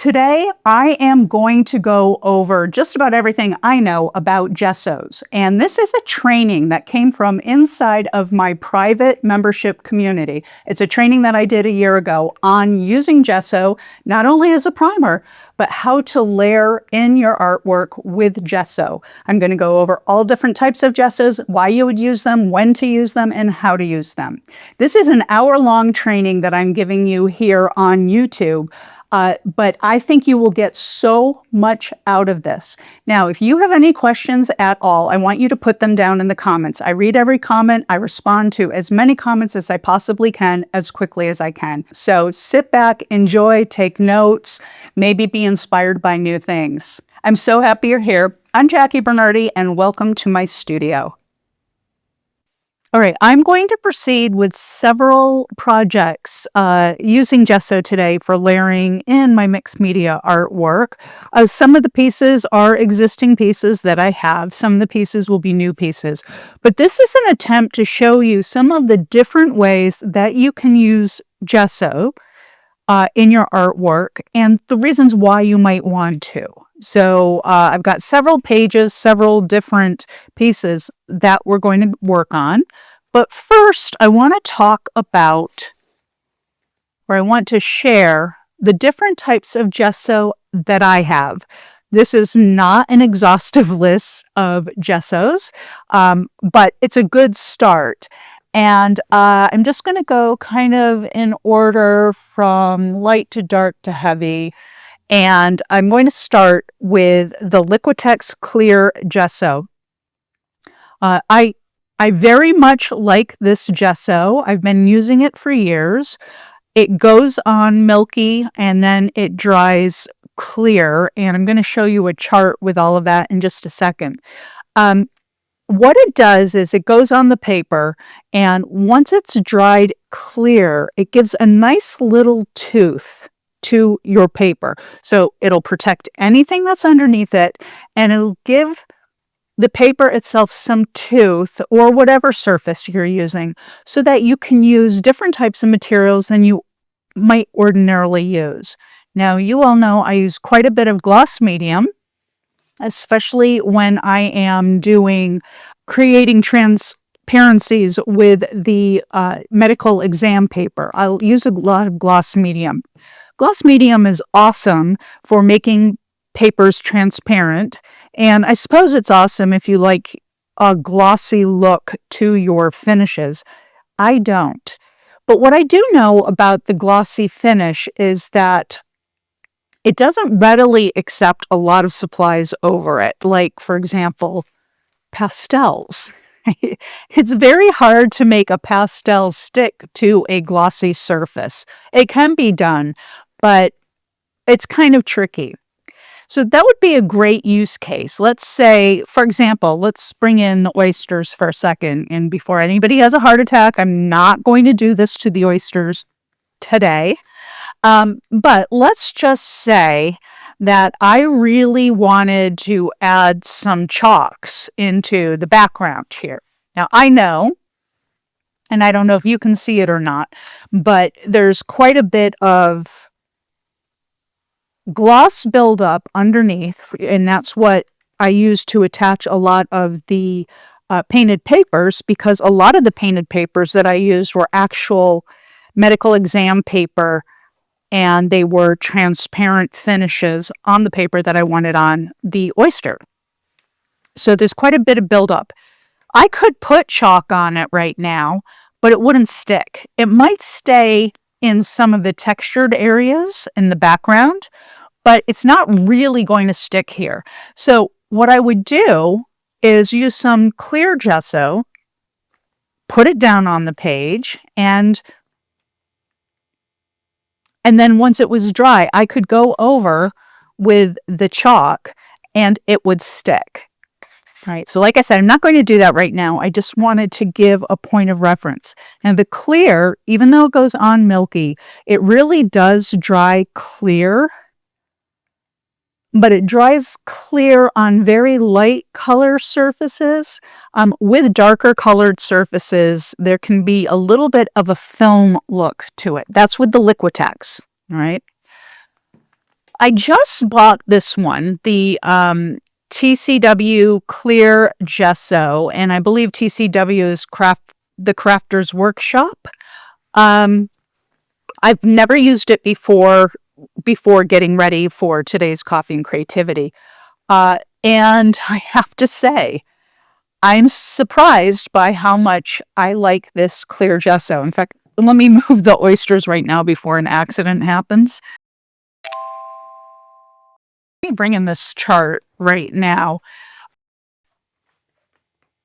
Today, I am going to go over just about everything I know about gessos. And this is a training that came from inside of my private membership community. It's a training that I did a year ago on using gesso, not only as a primer, but how to layer in your artwork with gesso. I'm going to go over all different types of gessos, why you would use them, when to use them, and how to use them. This is an hour-long training that I'm giving you here on YouTube. But I think you will get so much out of this. Now, if you have any questions at all, I want you to put them down in the comments. I read every comment. I respond to as many comments as I possibly can, as quickly as I can. So sit back, enjoy, take notes, maybe be inspired by new things. I'm so happy you're here. I'm Jackie Bernardi, and welcome to my studio. All right, I'm going to proceed with several projects using gesso today for layering in my mixed media artwork. Some of the pieces are existing pieces that I have. Some of the pieces will be new pieces. But this is an attempt to show you some of the different ways that you can use gesso in your artwork and the reasons why you might want to. So I've got several pages, several different pieces that we're going to work on. But first, I want to talk about, or I want to share the different types of gesso that I have. This is not an exhaustive list of gessos, but it's a good start. And I'm just going to go kind of in order from light to dark to heavy. And I'm going to start with the Liquitex Clear Gesso. I very much like this gesso. I've been using it for years. It goes on milky and then it dries clear. And I'm going to show you a chart with all of that in just a second. What it does is it goes on the paper, and once it's dried clear, it gives a nice little tooth to your paper. So it'll protect anything that's underneath it, and it'll give the paper itself some tooth or whatever surface you're using so that you can use different types of materials than you might ordinarily use. Now, you all know I use quite a bit of gloss medium, especially when I am creating transparencies with the medical exam paper. I'll use a lot of gloss medium. Gloss medium is awesome for making papers transparent, and I suppose it's awesome if you like a glossy look to your finishes. I don't. But what I do know about the glossy finish is that it doesn't readily accept a lot of supplies over it, like, for example, pastels. It's very hard to make a pastel stick to a glossy surface. It can be done, but it's kind of tricky. So that would be a great use case. Let's say, for example, let's bring in the oysters for a second. And before anybody has a heart attack, I'm not going to do this to the oysters today. But let's just say that I really wanted to add some chalks into the background here. Now, I know, and I don't know if you can see it or not, but there's quite a bit of gloss buildup underneath, and that's what I use to attach a lot of the painted papers, because a lot of the painted papers that I used were actual medical exam paper, and they were transparent finishes on the paper that I wanted on the oyster. So there's quite a bit of buildup. I could put chalk on it right now, but it wouldn't stick. It might stay in some of the textured areas in the background, but it's not really going to stick here. So what I would do is use some clear gesso, put it down on the page, and then once it was dry, I could go over with the chalk and it would stick. All right, so like I said, I'm not going to do that right now. I just wanted to give a point of reference. And the clear, even though it goes on milky, it really does dry clear, but it dries clear on very light color surfaces. With darker colored surfaces, there can be a little bit of a film look to it. That's with the Liquitex, all right? I just bought this one, the TCW Clear Gesso, and I believe TCW is the Crafter's Workshop. I've never used it before getting ready for today's Coffee and Creativity. And I have to say, I'm surprised by how much I like this clear gesso. In fact, let me move the oysters right now before an accident happens. Let me bring in this chart right now.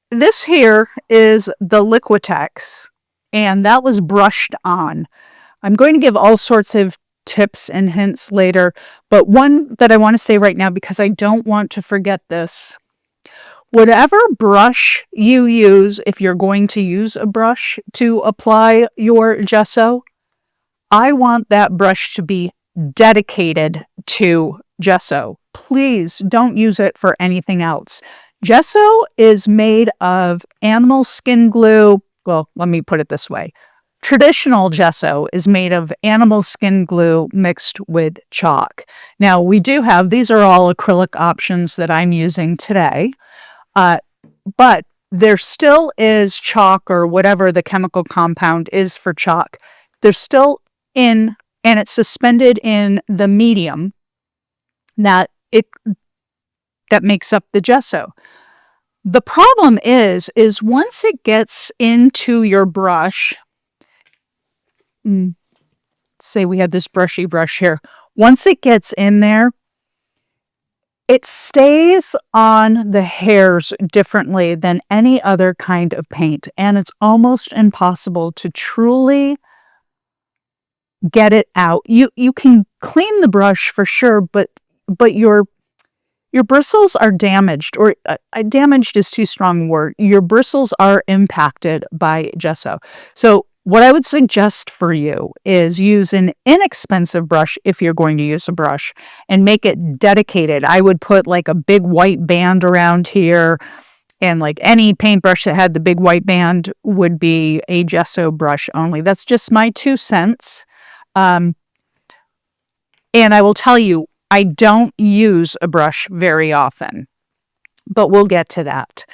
This here is the Liquitex, and that was brushed on. I'm going to give all sorts of tips and hints later, but one that I want to say right now, because I don't want to forget this. Whatever brush you use, if you're going to use a brush to apply your gesso, I want that brush to be dedicated to gesso. Please don't use it for anything else. Gesso is made of animal skin glue. Well, let me put it this way. Traditional gesso is made of animal skin glue mixed with chalk. Now, we do have, these are all acrylic options that I'm using today. But there still is chalk, or whatever the chemical compound is for chalk. There's still in, and it's suspended in the medium that makes up the gesso. The problem is once it gets into your brush, say we had this brushy brush here. Once it gets in there, it stays on the hairs differently than any other kind of paint, and it's almost impossible to truly get it out. You can clean the brush for sure, but your bristles are damaged, or damaged is too strong a word. Your bristles are impacted by gesso. So what I would suggest for you is use an inexpensive brush if you're going to use a brush, and make it dedicated. I would put like a big white band around here, and like any paintbrush that had the big white band would be a gesso brush only. That's just my 2 cents. And I will tell you, I don't use a brush very often, but we'll get to that.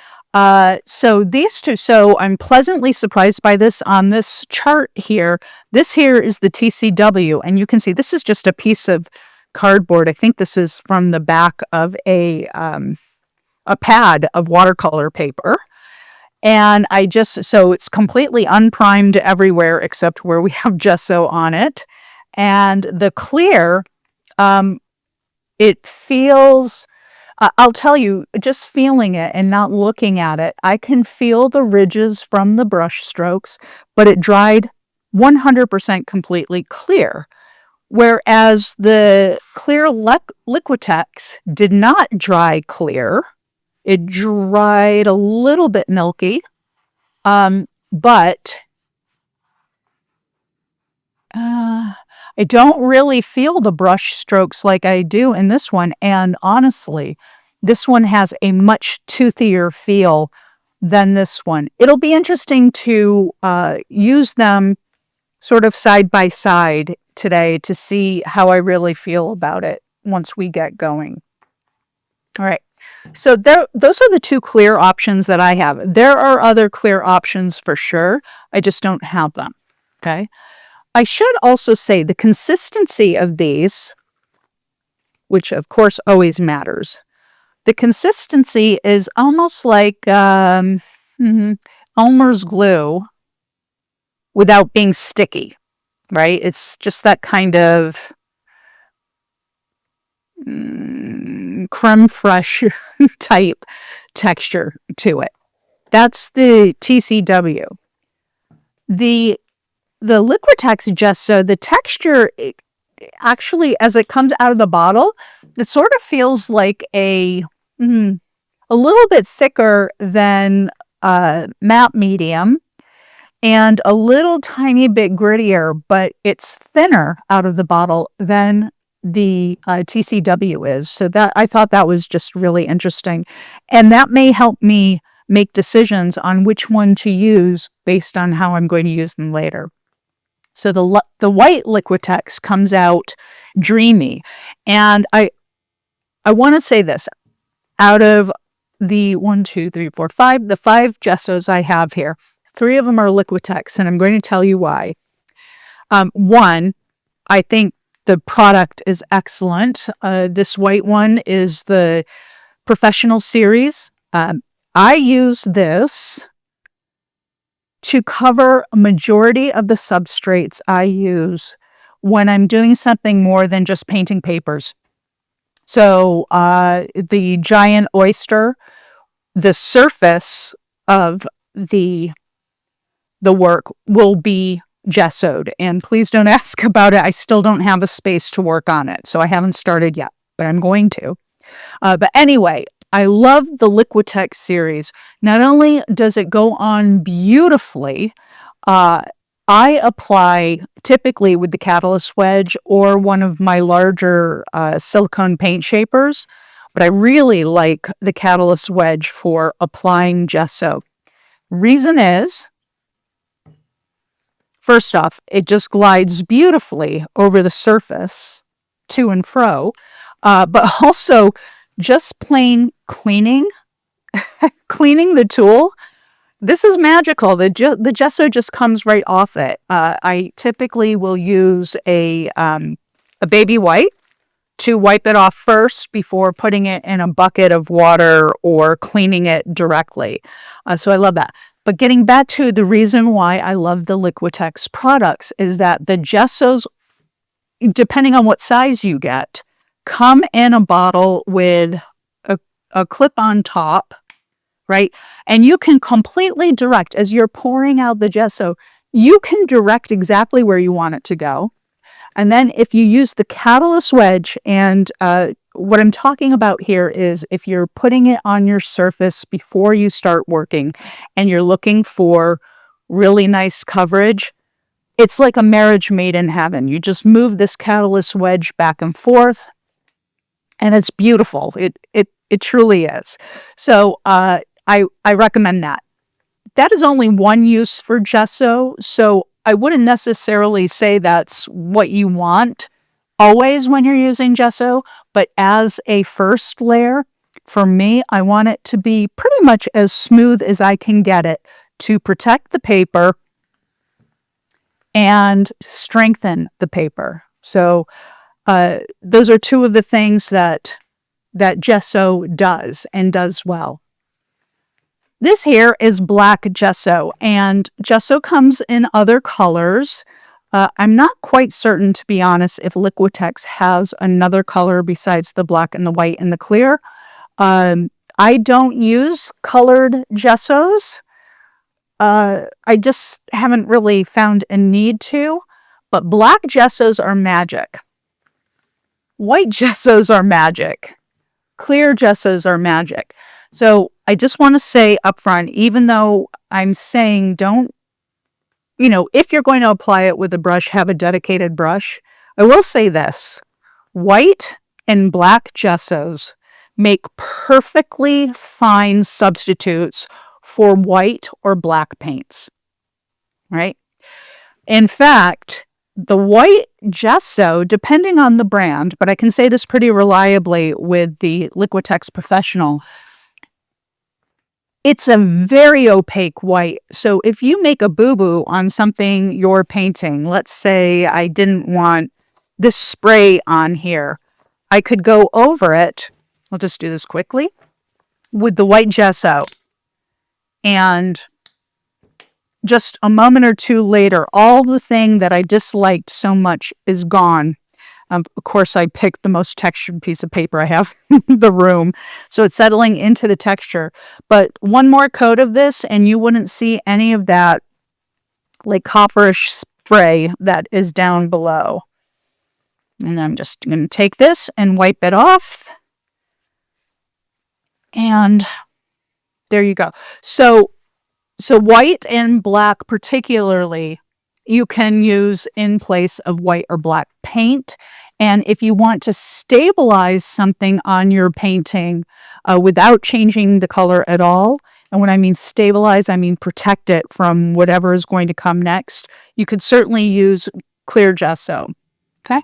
So these two, so I'm pleasantly surprised by this on this chart here. This here is the TCW, and you can see this is just a piece of cardboard. I think this is from the back of a pad of watercolor paper. And so it's completely unprimed everywhere except where we have gesso on it. And the clear, it feels, I'll tell you, just feeling it and not looking at it, I can feel the ridges from the brush strokes, but it dried 100% completely clear. Whereas the clear Liquitex did not dry clear. It dried a little bit milky, but I don't really feel the brush strokes like I do in this one. And honestly, this one has a much toothier feel than this one. It'll be interesting to use them sort of side by side today to see how I really feel about it once we get going. All right. So those are the 2 clear options that I have. There are other clear options for sure. I just don't have them. Okay. I should also say the consistency of these, which of course always matters. The consistency is almost like Elmer's glue without being sticky, right? It's just that kind of creme fraiche type texture to it. That's the TCW. The Liquitex gesso, the texture, actually, as it comes out of the bottle, it sort of feels like a little bit thicker than matte medium, and a little tiny bit grittier, but it's thinner out of the bottle than the TCW is. So that, I thought that was just really interesting, and that may help me make decisions on which one to use based on how I'm going to use them later. So the white Liquitex comes out dreamy. And I want to say this, out of the 1, 2, 3, 4, 5, the 5 Gessos I have here, 3 of them are Liquitex, and I'm going to tell you why. One, I think the product is excellent. This white one is the Professional Series. I use this to cover a majority of the substrates I use when I'm doing something more than just painting papers. So the giant oyster, the surface of the work will be gessoed. And please don't ask about it. I still don't have a space to work on it. So I haven't started yet, but I'm going to. But anyway, I love the Liquitex series. Not only does it go on beautifully, I apply typically with the Catalyst Wedge or one of my larger silicone paint shapers, but I really like the Catalyst Wedge for applying gesso. Reason is, first off, it just glides beautifully over the surface to and fro, but also just plain cleaning the tool. This is magical. The gesso just comes right off it. I typically will use a baby white to wipe it off first before putting it in a bucket of water or cleaning it directly. So I love that. But getting back to the reason why I love the Liquitex products is that the gessos, depending on what size you get, come in a bottle with a clip-on top, right? And you can completely direct, as you're pouring out the gesso, you can direct exactly where you want it to go. And then if you use the Catalyst Wedge, and what I'm talking about here is if you're putting it on your surface before you start working and you're looking for really nice coverage, it's like a marriage made in heaven. You just move this Catalyst Wedge back and forth, and it's beautiful. It truly is. So I recommend that. That is only one use for gesso, so I wouldn't necessarily say that's what you want always when you're using gesso, but as a first layer, for me, I want it to be pretty much as smooth as I can get it to protect the paper and strengthen the paper. So those are 2 of the things that gesso does and does well. This here is black gesso, and gesso comes in other colors. I'm not quite certain, to be honest, if Liquitex has another color besides the black and the white and the clear. I don't use colored gessos. I just haven't really found a need to, but black gessos are magic. White gessos are magic. Clear gessos are magic. So I just want to say up front, even though I'm saying don't, if you're going to apply it with a brush, have a dedicated brush, I will say this: white and black gessos make perfectly fine substitutes for white or black paints, right? In fact, the white gesso, depending on the brand, but I can say this pretty reliably with the Liquitex Professional, it's a very opaque white. So if you make a boo-boo on something you're painting, let's say I didn't want this spray on here, I could go over it, I'll just do this quickly, with the white gesso, and just a moment or 2 later, all the thing that I disliked so much is gone. Of course, I picked the most textured piece of paper I have in the room, so it's settling into the texture. But one more coat of this, and you wouldn't see any of that like copperish spray that is down below. And I'm just going to take this and wipe it off. And there you go. So white and black particularly, you can use in place of white or black paint. And if you want to stabilize something on your painting without changing the color at all, And when I mean stabilize, I mean protect it from whatever is going to come next. You could certainly use clear gesso. Okay.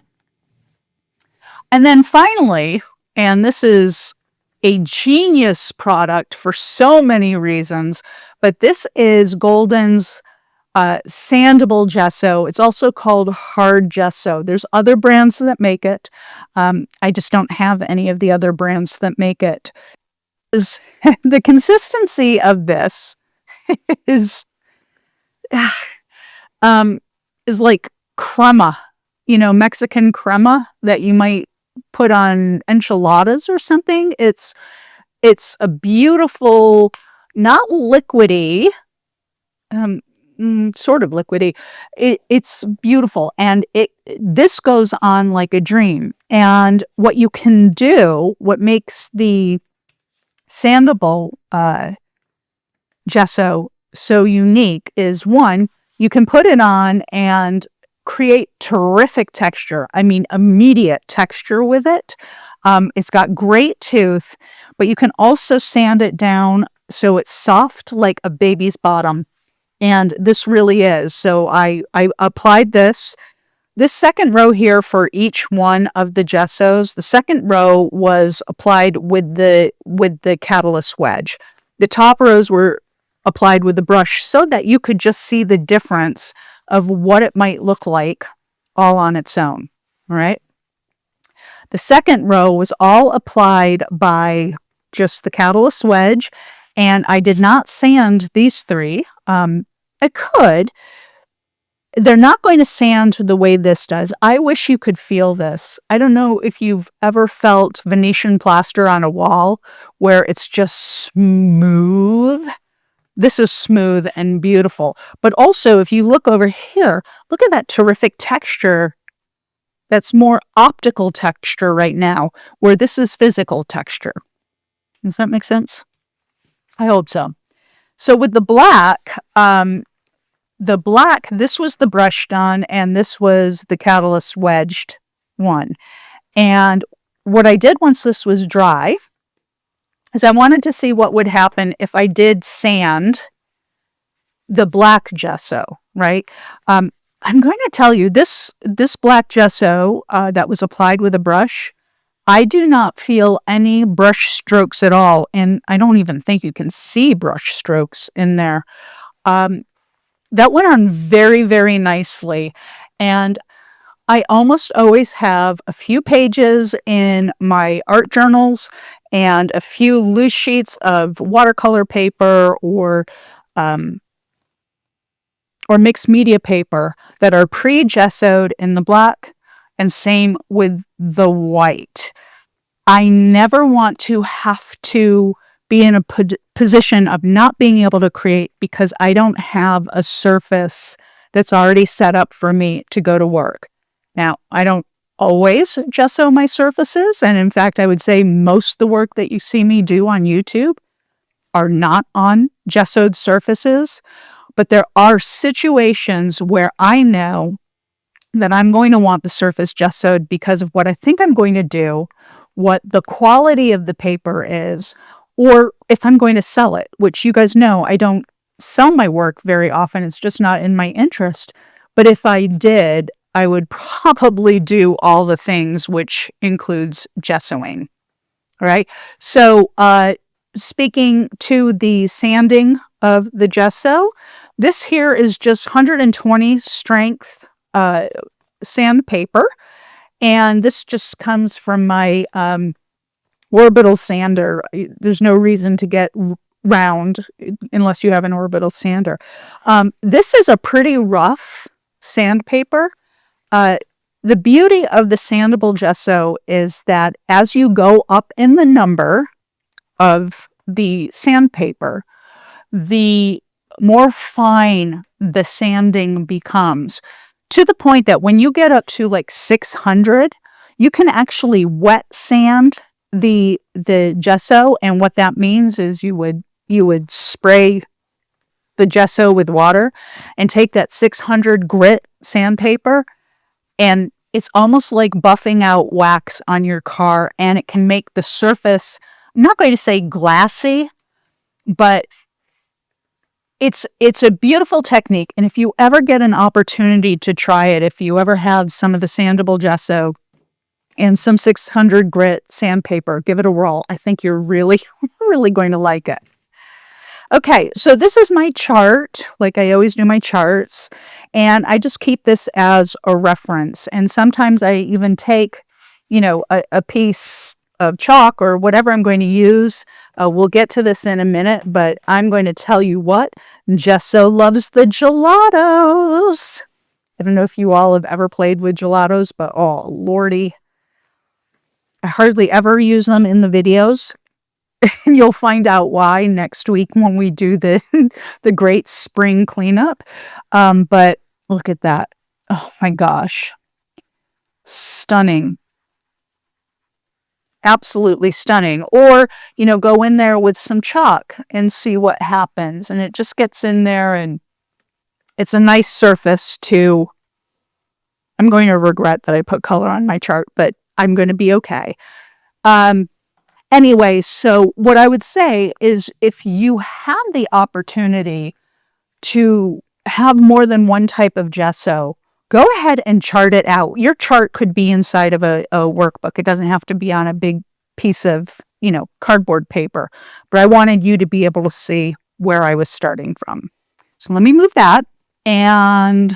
And then finally, and this is a genius product for so many reasons, but this is Golden's sandable gesso. It's also called hard gesso. There's other brands that make it. I just don't have any of the other brands that make it. The consistency of this is like crema, Mexican crema that you might put on enchiladas or something. It's a beautiful, not liquidy, sort of liquidy. It's beautiful, and this goes on like a dream. And what you can do, what makes the sandable gesso so unique is, one, you can put it on and create terrific texture. I mean, immediate texture with it. It's got great tooth, but you can also sand it down so it's soft like a baby's bottom. And this really is. So I applied this second row here for each one of the gessos. The second row was applied with the catalyst wedge. The top rows were applied with the brush so that you could just see the difference of what it might look like all on its own. All right. The second row was all applied by just the catalyst wedge, and I did not sand these three. I could. They're not going to sand the way this does. I wish you could feel this. I don't know if you've ever felt Venetian plaster on a wall where it's just smooth. This is smooth and beautiful. But also, if you look over here, look at that terrific texture. That's more optical texture right now, where this is physical texture. Does that make sense? I hope so. So with the black, this was the brushed on, and this was the catalyst wedged one. And what I did once this was dry is I wanted to see what would happen if I did sand the black gesso, right? I'm going to tell you, this black gesso that was applied with a brush, I do not feel any brush strokes at all, and I don't even think you can see brush strokes in there. That went on very, very nicely, and I almost always have a few pages in my art journals and a few loose sheets of watercolor paper or mixed media paper that are pre-gessoed in the black, and same with the white. I never want to have to be in a position of not being able to create because I don't have a surface that's already set up for me to go to work. Now, I don't always gesso my surfaces, and in fact, I would say most of the work that you see me do on YouTube are not on gessoed surfaces, but there are situations where I know that I'm going to want the surface gessoed because of what I think I'm going to do, what the quality of the paper is, or if I'm going to sell it, which you guys know I don't sell my work very often. It's just not in my interest. But if I did, I would probably do all the things, which includes gessoing. All right. So speaking to the sanding of the gesso, this here is just 120 strength sandpaper. And this just comes from my orbital sander. There's no reason to get round unless you have an orbital sander. This is a pretty rough sandpaper. The beauty of the sandable gesso is that as you go up in the number of the sandpaper, the more fine the sanding becomes, to the point that when you get up to like 600, you can actually wet sand the gesso. And what that means is you would spray the gesso with water and take that 600 grit sandpaper, and it's almost like buffing out wax on your car, and it can make the surface, I'm not going to say glassy, but It's a beautiful technique, and if you ever get an opportunity to try it, if you ever have some of the sandable gesso and some 600 grit sandpaper, give it a whirl. I think you're really, really going to like it. Okay, so this is my chart, like I always do my charts, and I just keep this as a reference. And sometimes I even take, a piece of chalk or whatever I'm going to use. We'll get to this in a minute, but I'm going to tell you what, Gesso loves the gelatos. I don't know if you all have ever played with gelatos, but oh, lordy. I hardly ever use them in the videos. And you'll find out why next week when we do the the great spring cleanup. But look at that. Oh my gosh. Stunning. Absolutely stunning. Or, go in there with some chalk and see what happens. And it just gets in there and it's a nice surface to, I'm going to regret that I put color on my chart, but I'm going to be okay. Anyway, so what I would say is if you have the opportunity to have more than one type of gesso, go ahead and chart it out. Your chart could be inside of a workbook. It doesn't have to be on a big piece of, cardboard paper. But I wanted you to be able to see where I was starting from. So let me move that. And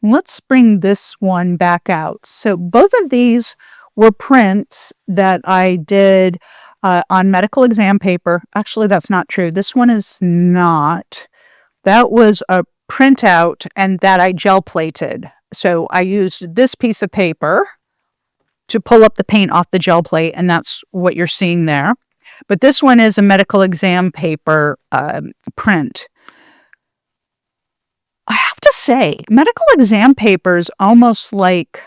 let's bring this one back out. So both of these were prints that I did on medical exam paper. Actually, that's not true. This one is not. That was a printout and that I gel plated. So I used this piece of paper to pull up the paint off the gel plate, and that's what you're seeing there. But this one is a medical exam paper print. I have to say, medical exam paper is almost like,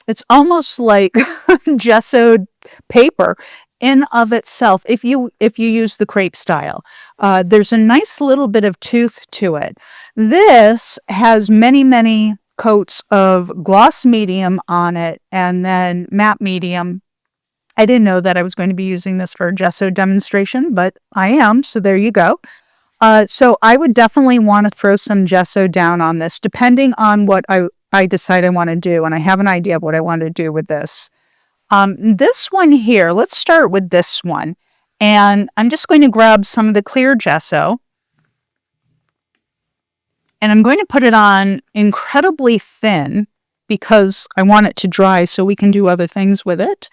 it's almost like gessoed paper in of itself if you use the crepe style. There's a nice little bit of tooth to it. This has many coats of gloss medium on it and then matte medium. I didn't know that I was going to be using this for a gesso demonstration, but I am, so there you go. So I would definitely want to throw some gesso down on this, depending on what I decide I want to do, and I have an idea of what I want to do with this. This one here, let's start with this one. And I'm just going to grab some of the clear gesso. And I'm going to put it on incredibly thin because I want it to dry so we can do other things with it.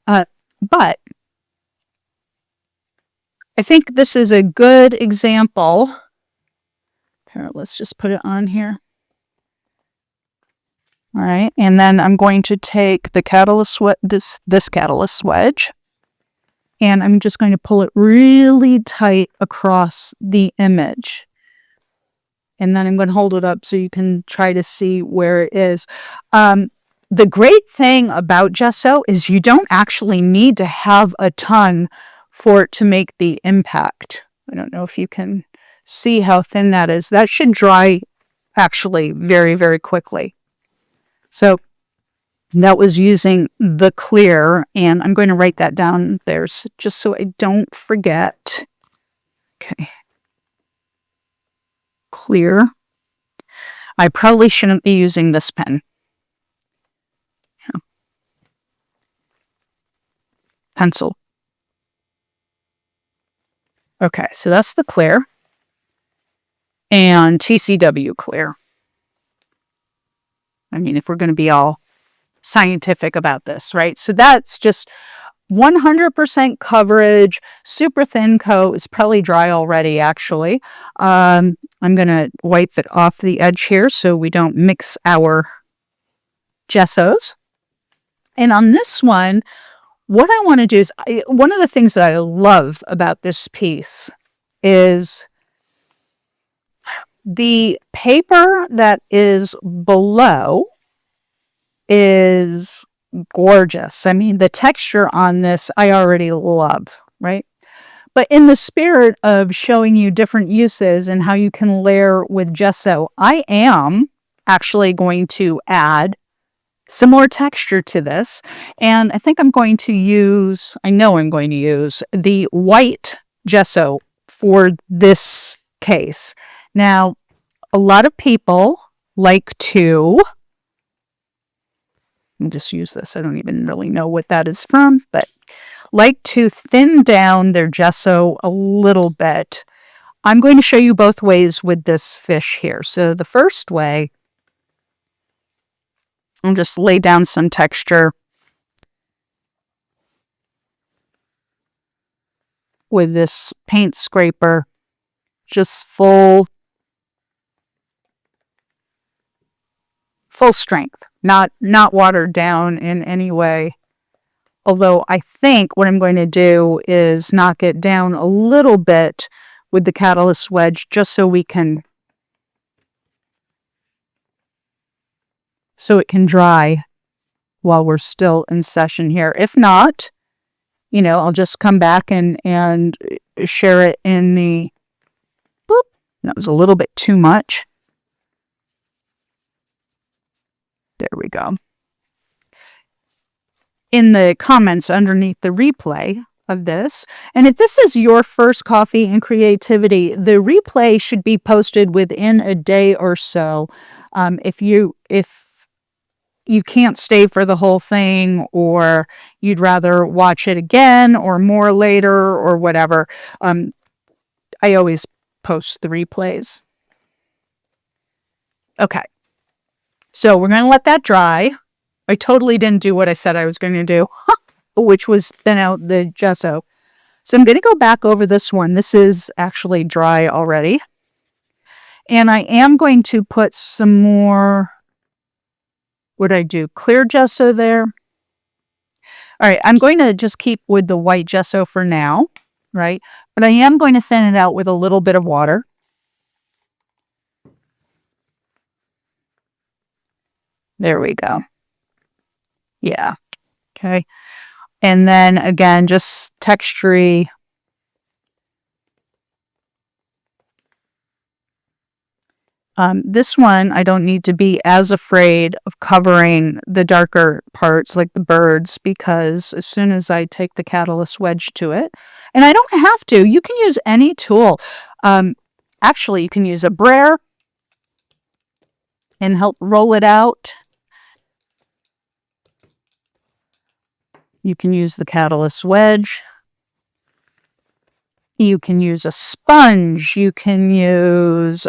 But I think this is a good example. Here, let's just put it on here. All right, and then I'm going to take the catalyst this catalyst wedge, and I'm just going to pull it really tight across the image. And then I'm going to hold it up so you can try to see where it is. The great thing about gesso is you don't actually need to have a ton for it to make the impact. I don't know if you can see how thin that is. That should dry actually very quickly. So that was using the clear, and I'm going to write that down there just so I don't forget. Okay. Clear. I probably shouldn't be using this pen. Pencil. Okay, so that's the clear. And TCW clear. I mean, if we're going to be all scientific about this, right? So that's just 100% coverage, super thin coat. It's probably dry already, actually. I'm going to wipe it off the edge here so we don't mix our gessos. And on this one, what I want to do is, one of the things that I love about this piece is the paper that is below is gorgeous. I mean, the texture on this I already love, right? But in the spirit of showing you different uses and how you can layer with gesso, I am actually going to add some more texture to this. And I think I'm going to use, I know I'm going to use the white gesso for this case. Now, a lot of people like to, I'll just use this. I don't even really know what that is from, but like to thin down their gesso a little bit. I'm going to show you both ways with this fish here. So the first way, I'll just lay down some texture with this paint scraper, just full strength, not watered down in any way. Although I think what I'm going to do is knock it down a little bit with the catalyst wedge, just so it can dry while we're still in session here. If not, you know, I'll just come back and share it in the, boop, that was a little bit too much. There we go. In the comments underneath the replay of this, and if this is your first coffee and creativity, the replay should be posted within a day or so. If you can't stay for the whole thing, or you'd rather watch it again or more later or whatever, I always post the replays. Okay, so we're going to let that dry. I totally didn't do what I said I was going to do, which was thin out the gesso. So I'm going to go back over this one. This is actually dry already. And I am going to put some more, what did I do? Clear gesso there. All right, I'm going to just keep with the white gesso for now, right? But I am going to thin it out with a little bit of water. There we go. Yeah. Okay. And then again, just texture-y. This one, I don't need to be as afraid of covering the darker parts like the birds, because as soon as I take the catalyst wedge to it, and I don't have to, you can use any tool. Actually, you can use a brayer and help roll it out. You can use the catalyst wedge. You can use a sponge. You can use,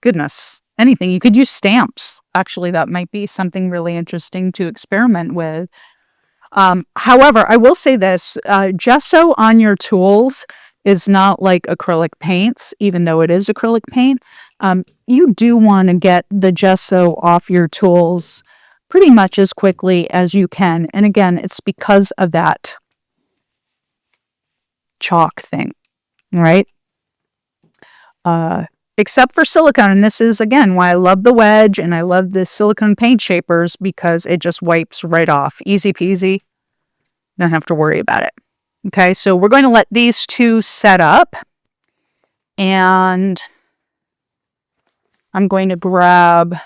goodness, anything. You could use stamps. Actually, that might be something really interesting to experiment with. However, I will say this, gesso on your tools is not like acrylic paints, even though it is acrylic paint. You do want to get the gesso off your tools pretty much as quickly as you can. And again, it's because of that chalk thing, right? Except for silicone, and this is, again, why I love the wedge and I love the silicone paint shapers, because it just wipes right off. Easy peasy. Don't have to worry about it. Okay, so we're going to let these two set up, and I'm going to grab,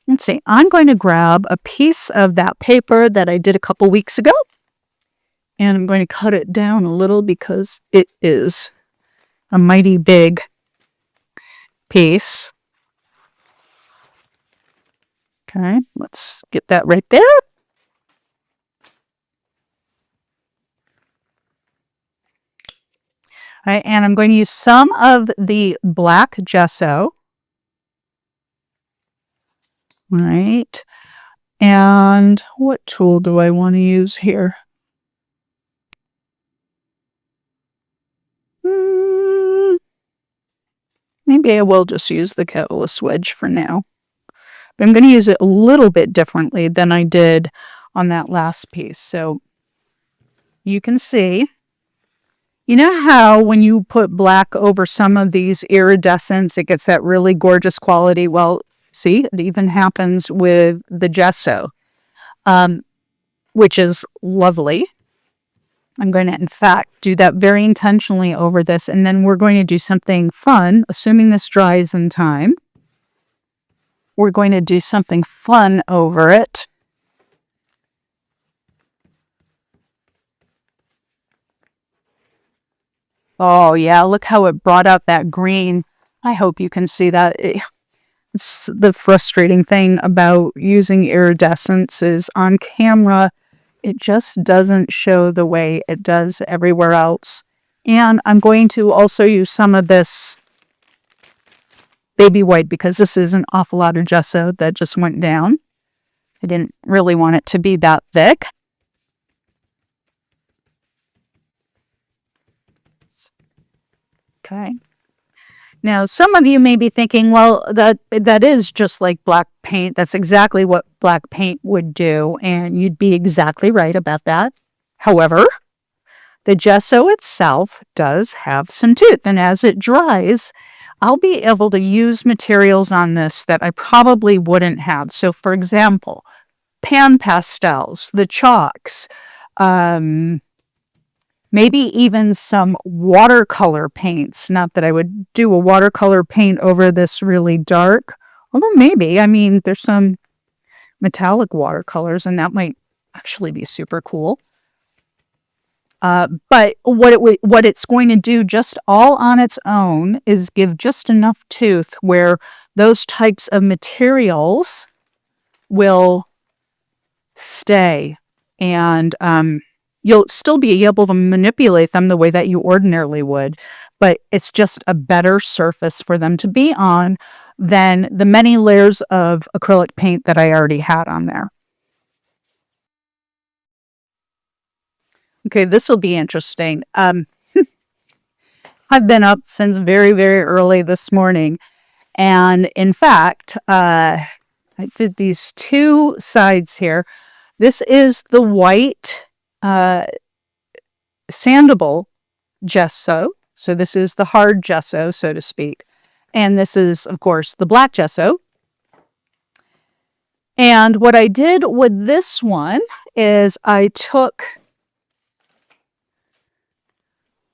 let's see, I'm going to grab a piece of that paper that I did a couple weeks ago, and I'm going to cut it down a little because it is a mighty big piece. Okay, let's get that right there. All right, and I'm going to use some of the black gesso. All right, and what tool do I want to use here? Maybe I will just use the catalyst wedge for now. But I'm going to use it a little bit differently than I did on that last piece. So you can see, you know how when you put black over some of these iridescents, it gets that really gorgeous quality? Well, see, it even happens with the gesso, which is lovely. I'm going to, in fact, do that very intentionally over this, and then we're going to do something fun, assuming this dries in time. We're going to do something fun over it. Oh yeah, look how it brought out that green. I hope you can see that. It's the frustrating thing about using iridescence is on camera, it just doesn't show the way it does everywhere else. And I'm going to also use some of this baby white because this is an awful lot of gesso that just went down. I didn't really want it to be that thick. Okay. Now, some of you may be thinking, well, that is just like black paint. That's exactly what black paint would do, and you'd be exactly right about that. However, the gesso itself does have some tooth, and as it dries, I'll be able to use materials on this that I probably wouldn't have. So, for example, pan pastels, the chalks, maybe even some watercolor paints. Not that I would do a watercolor paint over this really dark, although maybe. I mean, there's some metallic watercolors, and that might actually be super cool. But what it's going to do just all on its own is give just enough tooth where those types of materials will stay, and you'll still be able to manipulate them the way that you ordinarily would, but it's just a better surface for them to be on than the many layers of acrylic paint that I already had on there. Okay, this will be interesting. I've been up since very, very early this morning, and in fact, I did these two sides here. This is the white sandable gesso. So this is the hard gesso, so to speak. And this is, of course, the black gesso. And what I did with this one is I took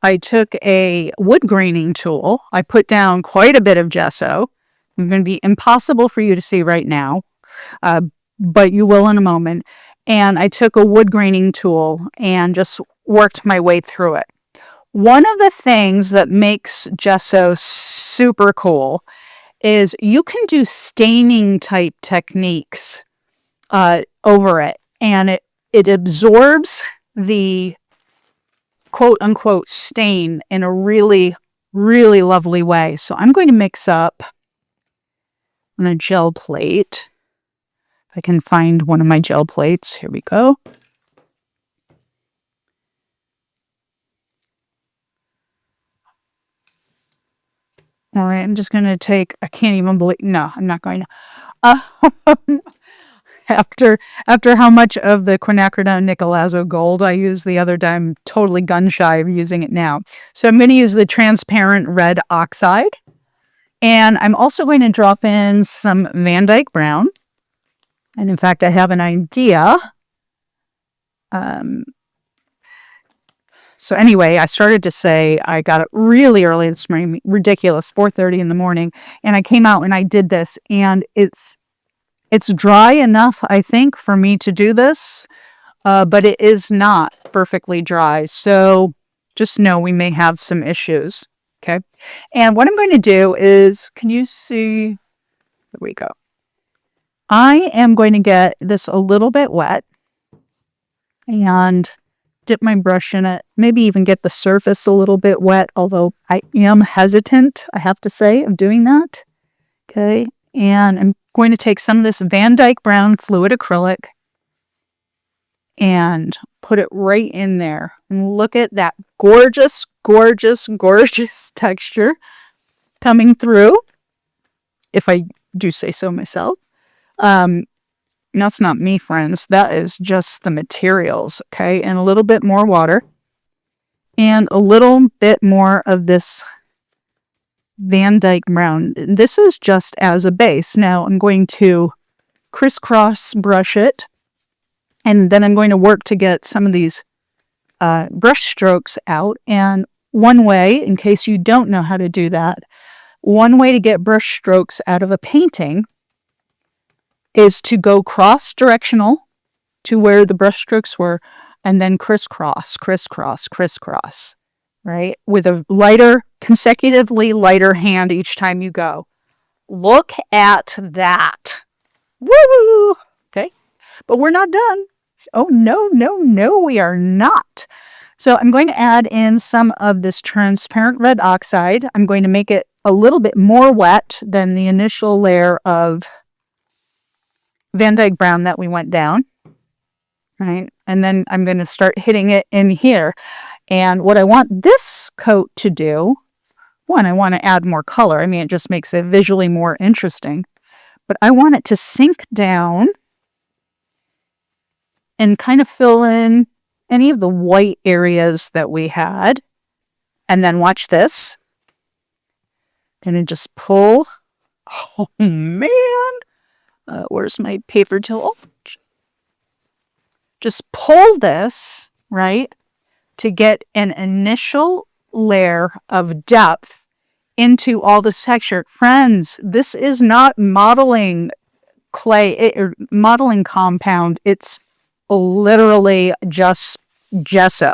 a wood graining tool. I put down quite a bit of gesso. It's going to be impossible for you to see right now, but you will in a moment. And I took a wood graining tool and just worked my way through it. One of the things that makes gesso super cool is you can do staining type techniques over it, and it absorbs the quote unquote stain in a really, really lovely way. So I'm going to mix up on a gel plate. If I can find one of my gel plates. Here we go. All right, I'm just going to take, I can't even believe, no, I'm not going to. After how much of the quinacridone Nicolazo gold I used the other day, I'm totally gun shy of using it now. So I'm going to use the transparent red oxide. And I'm also going to drop in some Van Dyke brown. And in fact, I have an idea. So anyway, I started to say I got it really early this morning, ridiculous, 4:30 in the morning, and I came out and I did this, and it's dry enough, I think, for me to do this, but it is not perfectly dry. So just know we may have some issues. Okay, and what I'm going to do is, can you see? There we go. I am going to get this a little bit wet and dip my brush in it, maybe even get the surface a little bit wet, although I am hesitant, I have to say, of doing that. Okay, and I'm going to take some of this Van Dyke brown fluid acrylic and put it right in there. And look at that gorgeous, gorgeous, gorgeous texture coming through, if I do say so myself. That's not me, friends. That is just the materials, okay? And a little bit more water. And a little bit more of this Van Dyke brown. This is just as a base. Now I'm going to crisscross brush it. And then I'm going to work to get some of these brush strokes out. And one way, in case you don't know how to do that, one way to get brush strokes out of a painting is to go cross-directional to where the brush strokes were, and then crisscross, crisscross, crisscross. right? With a lighter, consecutively lighter hand each time you go. Look at that. Woo! Okay, but we're not done. Oh, no, no, no, we are not. So I'm going to add in some of this transparent red oxide. I'm going to make it a little bit more wet than the initial layer of Van Dyke brown that we went down, right? And then I'm going to start hitting it in here. And what I want this coat to do, one, I want to add more color. I mean, it just makes it visually more interesting. But I want it to sink down and kind of fill in any of the white areas that we had. And then watch this. Gonna just pull. Oh, man. Where's my paper towel? Just pull this, right, to get an initial layer of depth into all this texture. Friends, this is not modeling clay or modeling compound. It's literally just gesso.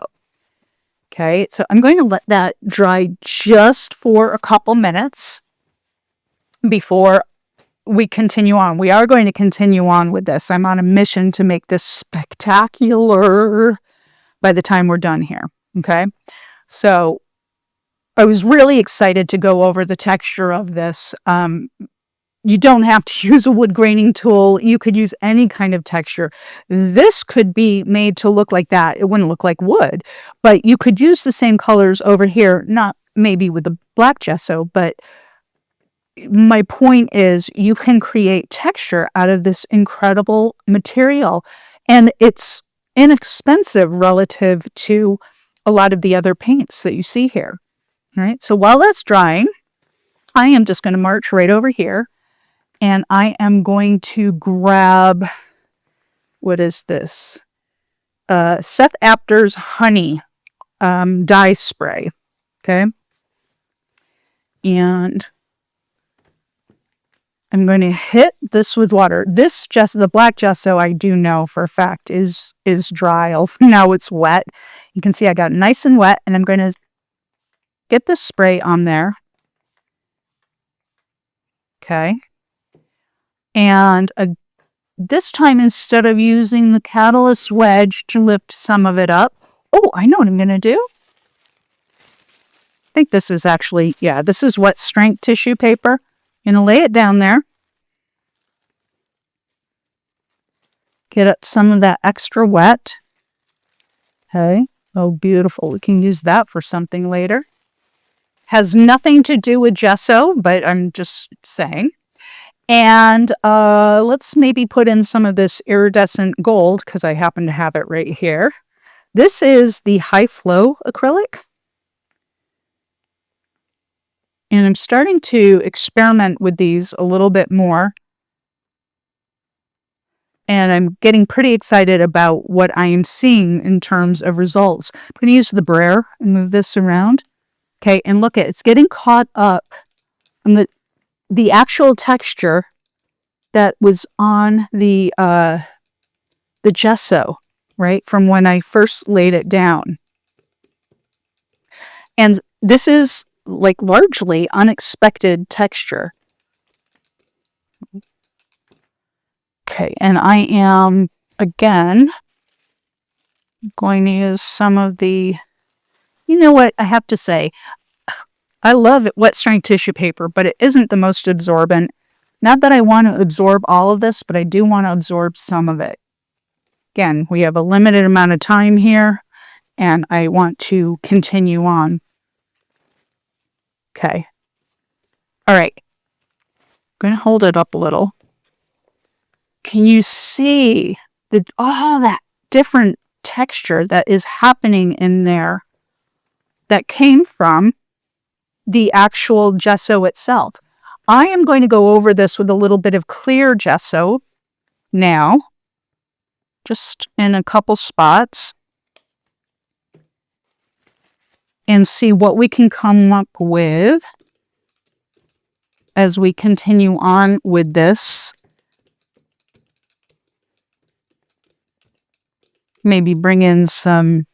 Okay, so I'm going to let that dry just for a couple minutes before we continue on. We are going to continue on with this. I'm on a mission to make this spectacular by the time we're done here. Okay, so I was really excited to go over the texture of this. You don't have to use a wood graining tool. You could use any kind of texture. This could be made to look like that. It wouldn't look like wood, but you could use the same colors over here, not maybe with the black gesso, but my point is you can create texture out of this incredible material, and it's inexpensive relative to a lot of the other paints that you see here. All right, so while that's drying, I am just going to march right over here, and I am going to grab, what is this? Seth Apter's Honey dye spray, okay? And I'm going to hit this with water. This the black gesso, I do know for a fact is dry. Now it's wet. You can see I got it nice and wet, and I'm going to get this spray on there. Okay. And this time, instead of using the catalyst wedge to lift some of it up, oh, I know what I'm going to do. I think this is actually, yeah, this is wet strength tissue paper. I'm going to lay it down there. Get up some of that extra wet. Okay. Oh, beautiful. We can use that for something later. Has nothing to do with gesso, but I'm just saying. And let's maybe put in some of this iridescent gold because I happen to have it right here. This is the high flow acrylic. And I'm starting to experiment with these a little bit more. And I'm getting pretty excited about what I am seeing in terms of results. I'm going to use the brayer and move this around. Okay, and look at it's getting caught up on the actual texture that was on the gesso, right, from when I first laid it down. And this is like largely unexpected texture. Okay, and I am, again, going to use some of the, you know what, I have to say, I love wet strength tissue paper, but it isn't the most absorbent. Not that I want to absorb all of this, but I do want to absorb some of it. Again, we have a limited amount of time here, and I want to continue on. Okay. All right. I'm going to hold it up a little. Can you see all that different texture that is happening in there that came from the actual gesso itself? I am going to go over this with a little bit of clear gesso now, just in a couple spots, and see what we can come up with as we continue on with this. Maybe bring in some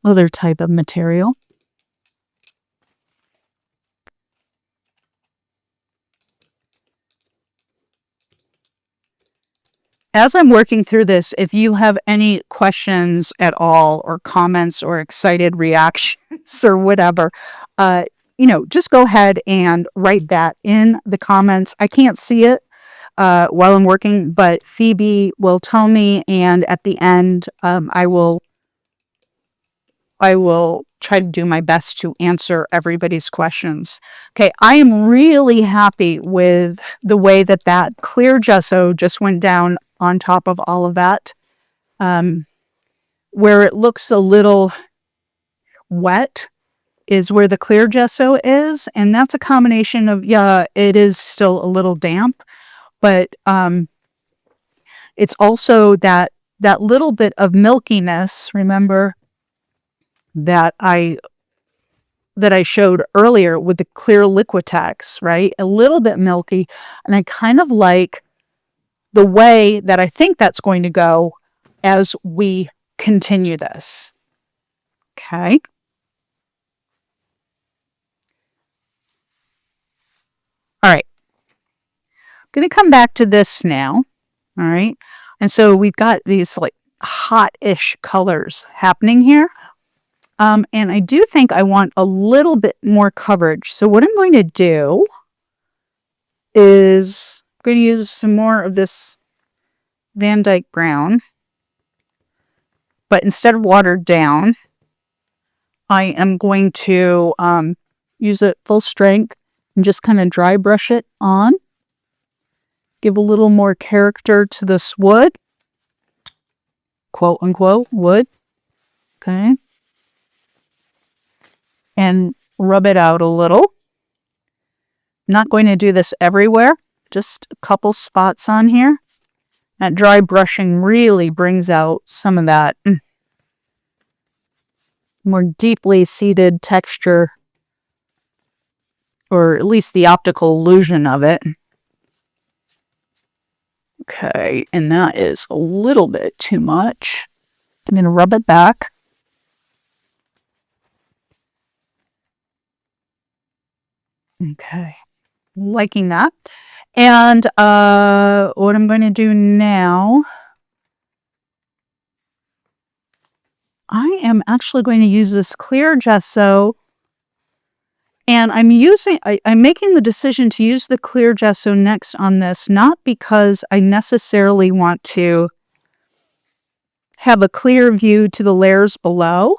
other type of material. As I'm working through this, if you have any questions at all or comments or excited reactions or whatever, just go ahead and write that in the comments. I can't see it while I'm working, but Phoebe will tell me, and at the end, I will try to do my best to answer everybody's questions. Okay, I am really happy with the way that clear gesso just went down on top of all of that. Where it looks a little wet is where the clear gesso is, and that's a combination of, it is still a little damp, but it's also that little bit of milkiness, remember, that I showed earlier with the clear Liquitex, right? A little bit milky, and I kind of like the way that I think that's going to go as we continue this. Okay. All right. I'm going to come back to this now. All right. And so we've got these like hot-ish colors happening here. And I do think I want a little bit more coverage. So what I'm going to do is I'm going to use some more of this Van Dyke Brown, but instead of watered down, I am going to use it full strength and just kind of dry brush it on. Give a little more character to this wood, quote unquote wood. Okay. And rub it out a little. I'm not going to do this everywhere, just a couple spots on here. That dry brushing really brings out some of that more deeply seated texture, or at least the optical illusion of it. Okay, and that is a little bit too much. I'm going to rub it back. Okay, liking that. And what I'm going to do now, I am actually going to use this clear gesso, and I'm making the decision to use the clear gesso next on this, not because I necessarily want to have a clear view to the layers below,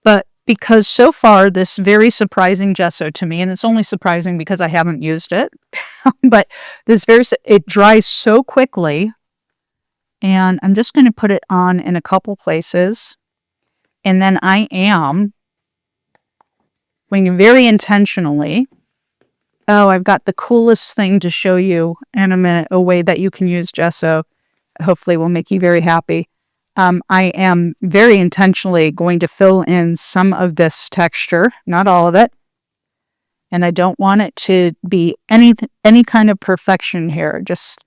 but because so far this very surprising gesso to me, and it's only surprising because I haven't used it, but it dries so quickly, and I'm just going to put it on in a couple places, and then I am going very intentionally. Oh, I've got the coolest thing to show you in a minute, a way that you can use gesso. Hopefully will make you very happy. I am very intentionally going to fill in some of this texture, not all of it. And I don't want it to be any kind of perfection here. Just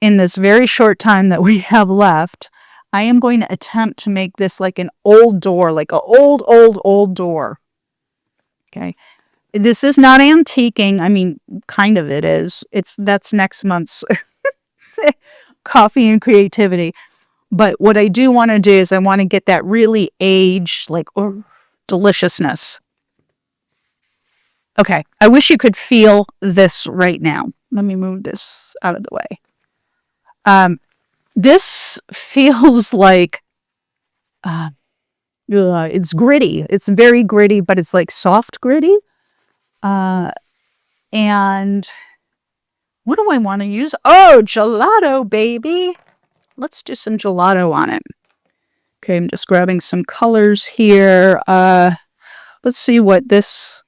in this very short time that we have left, I am going to attempt to make this like an old door, like an old door. Okay. This is not antiquing. I mean, kind of it is. That's next month's Coffee and Creativity. But what I do want to do is I want to get that really aged, like, deliciousness. Okay. I wish you could feel this right now. Let me move this out of the way. This feels like it's gritty. It's very gritty, but it's like soft gritty. And what do I want to use? Oh, gelato, baby. Let's do some gelato on it. Okay, I'm just grabbing some colors here. Let's see what this...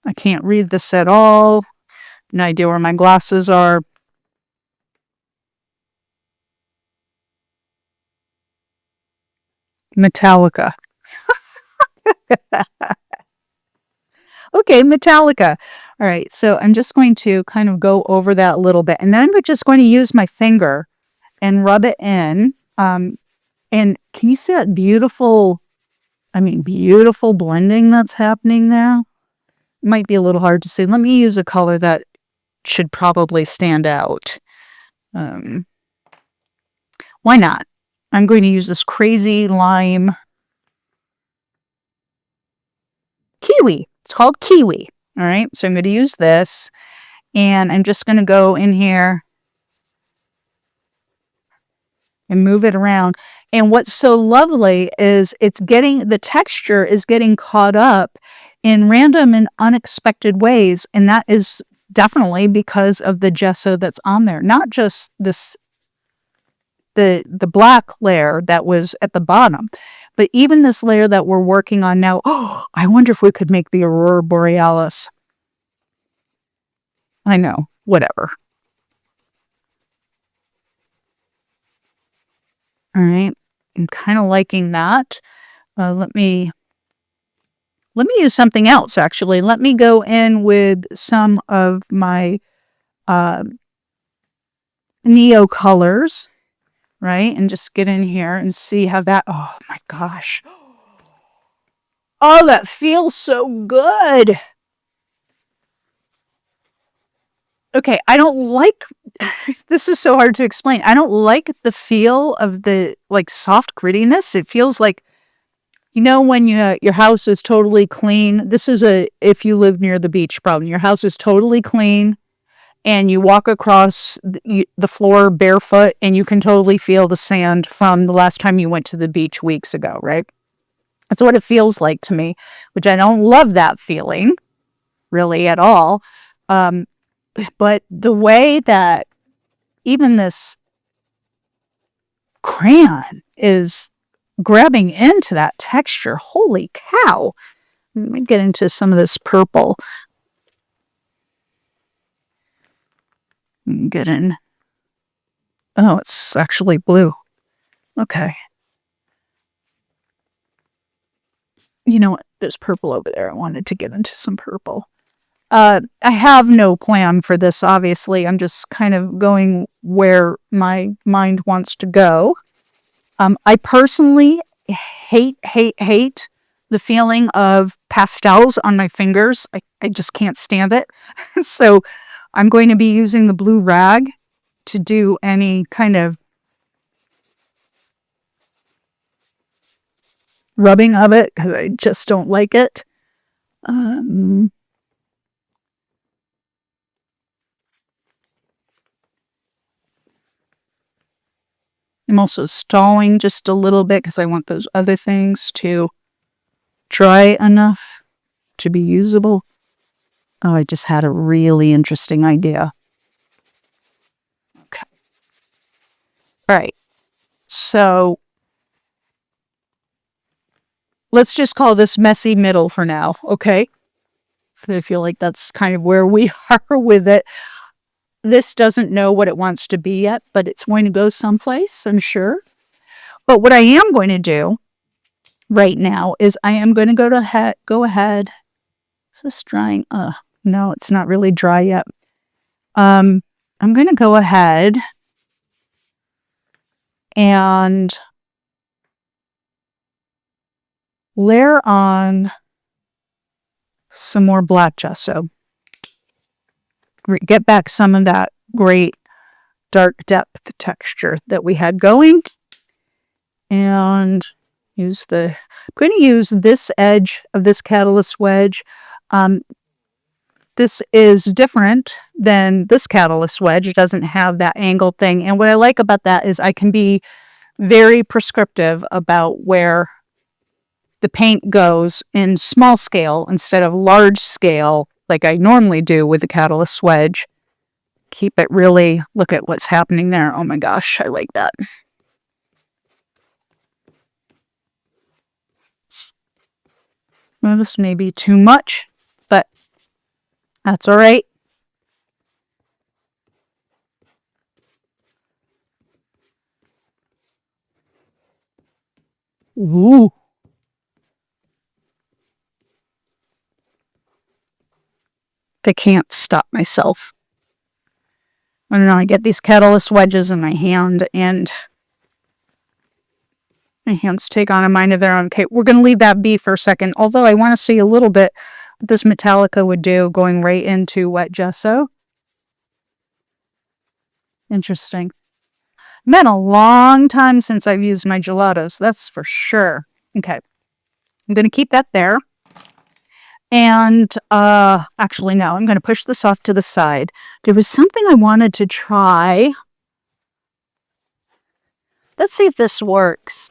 I can't read this at all. No idea where my glasses are. Metallica. Okay, Metallica. All right, so I'm just going to kind of go over that a little bit. And then I'm just going to use my finger and rub it in. And can you see that beautiful blending that's happening now? Might be a little hard to see. Let me use a color that should probably stand out. Why not? I'm going to use this crazy lime kiwi. It's called kiwi. All right. So I'm going to use this, and I'm just going to go in here and move it around. And what's so lovely is the texture is getting caught up in random and unexpected ways. And that is definitely because of the gesso that's on there. Not just this, the black layer that was at the bottom, but even this layer that we're working on now. Oh, I wonder if we could make the aurora borealis. I know, whatever. All right, I'm kind of liking that. Let me use something else, actually. Let me go in with some of my neo colors, right? And just get in here and see how that, oh my gosh. Oh, that feels so good. Okay, I don't like, this is so hard to explain. I don't like the feel of the like soft grittiness. It feels like, when your house is totally clean. This is if you live near the beach problem. Your house is totally clean and you walk across the floor barefoot and you can totally feel the sand from the last time you went to the beach weeks ago, right? That's what it feels like to me, which I don't love that feeling really at all. But the way that even this crayon is grabbing into that texture, holy cow. Let me get into some of this purple. Get in. Oh, it's actually blue. Okay. You know what? There's purple over there. I wanted to get into some purple. I have no plan for this, obviously. I'm just kind of going where my mind wants to go. I personally hate the feeling of pastels on my fingers. I just can't stand it. So I'm going to be using the blue rag to do any kind of rubbing of it because I just don't like it. I'm also stalling just a little bit because I want those other things to dry enough to be usable. Oh, I just had a really interesting idea. Okay. All right. So let's just call this messy middle for now, okay? I feel like that's kind of where we are with it. This doesn't know what it wants to be yet, but it's going to go someplace, I'm sure. But what I am going to do right now is I am going to go ahead. Is this drying? No, it's not really dry yet. I'm going to go ahead and layer on some more black gesso. Get back some of that great dark depth texture that we had going. And I'm going to use this edge of this catalyst wedge. This is different than this catalyst wedge. It doesn't have that angled thing. And what I like about that is I can be very prescriptive about where the paint goes in small scale instead of large scale like I normally do with the catalyst wedge. Keep it really, look at what's happening there. Oh my gosh, I like that. Well, this may be too much, but that's all right. Ooh. I can't stop myself. I don't know, I get these catalyst wedges in my hand and My hands take on a mind of their own. Okay, we're going to leave that be for a second, although I want to see a little bit what this Metallica would do going right into wet gesso. Interesting. Been a long time since I've used my gelatos, that's for sure. Okay, I'm going to keep that there. And actually, no, I'm going to push this off to the side. There was something I wanted to try. Let's see if this works.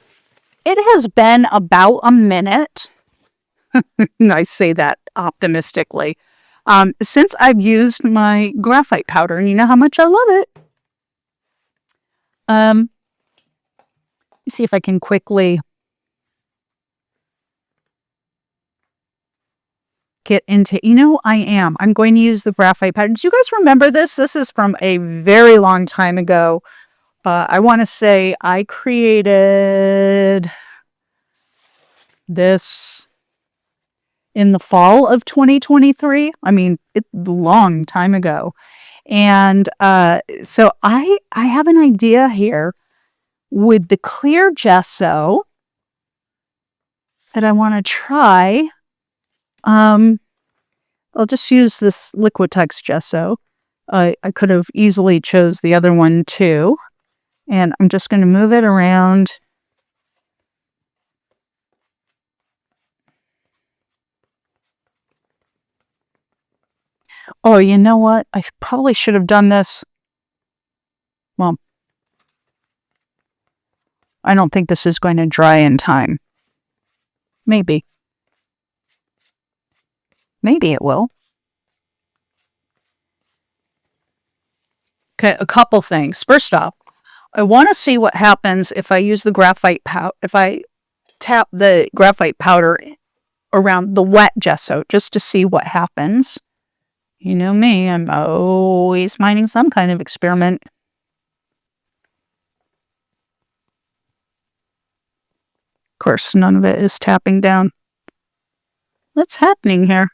It has been about a minute. I say that optimistically. Since I've used my graphite powder, and you know how much I love it. Let's see if I can quickly get into, I'm going to use the graphite powder. Do you guys remember this? This is from a very long time ago. I want to say I created this in the fall of 2023. I mean, it's a long time ago. And so I have an idea here with the clear gesso that I want to try. I'll just use this Liquitex gesso. I could have easily chose the other one too. And I'm just going to move it around. Oh, you know what? I probably should have done this. Well, I don't think this is going to dry in time. Maybe. Maybe it will. Okay, a couple things. First off, I want to see what happens if I use the graphite powder, if I tap the graphite powder around the wet gesso, just to see what happens. You know me, I'm always finding some kind of experiment. Of course, none of it is tapping down. What's happening here?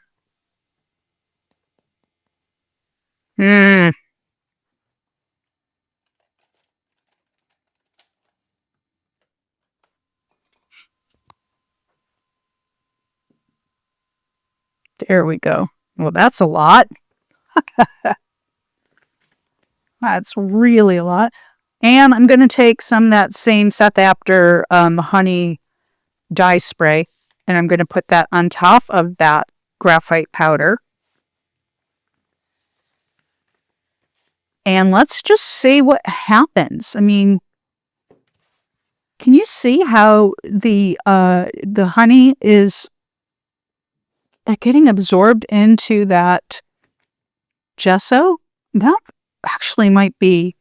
There we go. Well, that's a lot. That's really a lot. And I'm going to take some of that same Seth Apter honey dye spray, and I'm going to put that on top of that graphite powder. And let's just see what happens. I mean, can you see how the honey is getting absorbed into that gesso? That actually might be,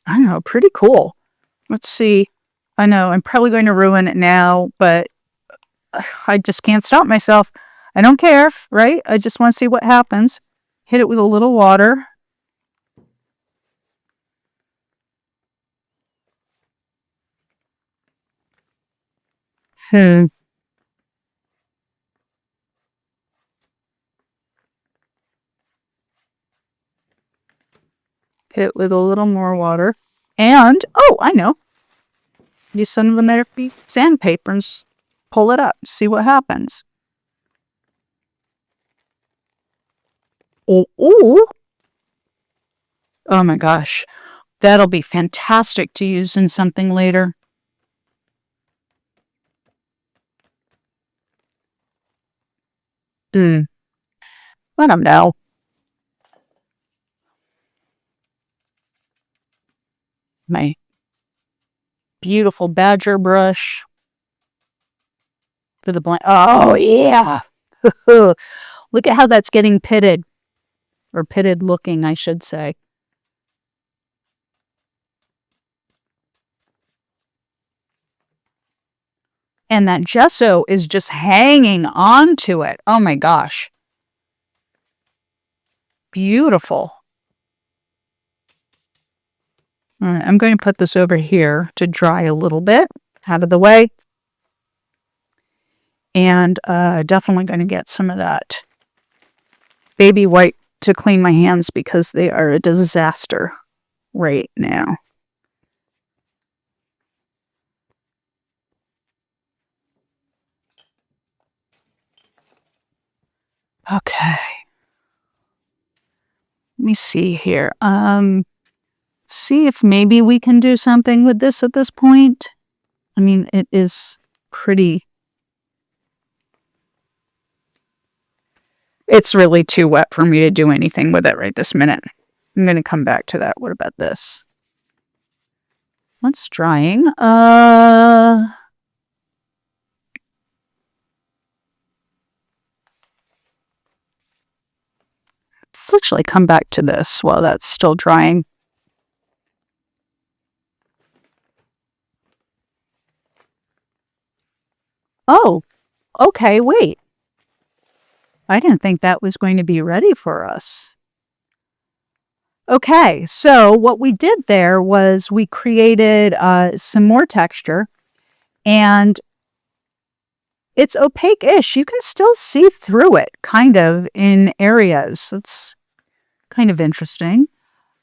I don't know, pretty cool. Let's see. I know I'm probably going to ruin it now, but I just can't stop myself. I don't care, right? I just want to see what happens. Hit it with a little water. Hit it with a little more water. And, oh, I know. Use some of the Murphy sandpaper and pull it up. See what happens. Oh my gosh. That'll be fantastic to use in something later. I don't know. My beautiful badger brush for the blank. Oh, yeah. Look at how that's getting pitted. Or pitted looking, I should say. And that gesso is just hanging on to it. Oh my gosh. Beautiful. All right, I'm going to put this over here to dry a little bit out of the way. And definitely going to get some of that baby wipe to clean my hands because they are a disaster right now. Okay. Let me see here. See if maybe we can do something with this at this point. I mean, it is pretty... It's really too wet for me to do anything with it right this minute. I'm going to come back to that. What about this? What's drying? Let's actually come back to this while that's still drying. Oh, okay, wait. I didn't think that was going to be ready for us. Okay, so what we did there was we created some more texture, and it's opaque-ish. You can still see through it, kind of, in areas. It's kind of interesting.